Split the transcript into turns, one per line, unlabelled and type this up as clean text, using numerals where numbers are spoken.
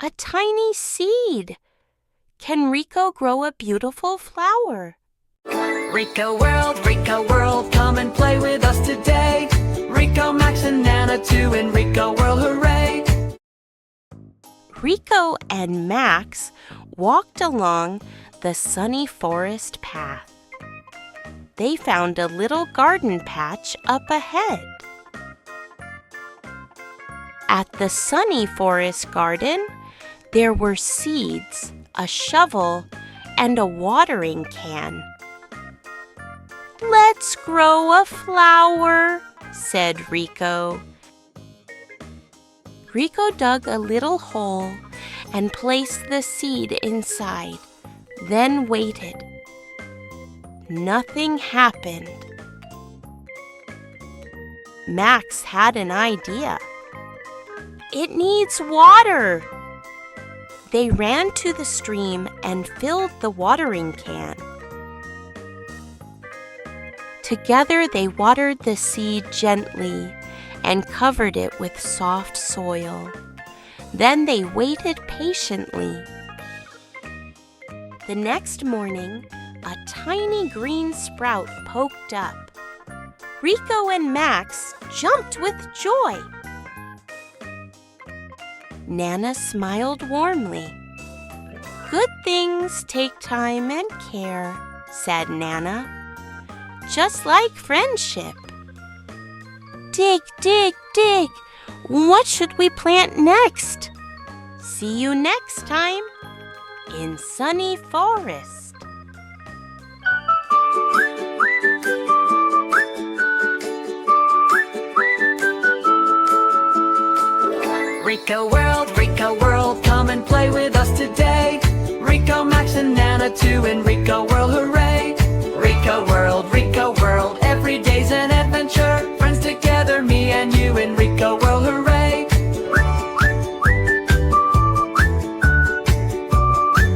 A tiny seed. Can Riko grow a beautiful flower?
Riko World, come and play with us today. Riko, Max, and Nana too in Riko World, hooray!
Riko and Max walked along the sunny forest path. They found a little garden patch up ahead. At the sunny forest garden, there were seeds, a shovel, and a watering can. "Let's grow a flower," said Riko. Riko dug a little hole and placed the seed inside, then waited. Nothing happened. Max had an idea. "It needs water." They ran to the stream and filled the watering can. Together they watered the seed gently and covered it with soft soil. Then they waited patiently. The next morning, a tiny green sprout poked up. Riko and Max jumped with joy. Nana smiled warmly. "Good things take time and care," said Nana. "Just like friendship." "Dig, dig, dig! What should we plant next?" See you next time in Sunny Forest.
Riko World, come and play with us today. Riko, Max, and Nana too in Riko World.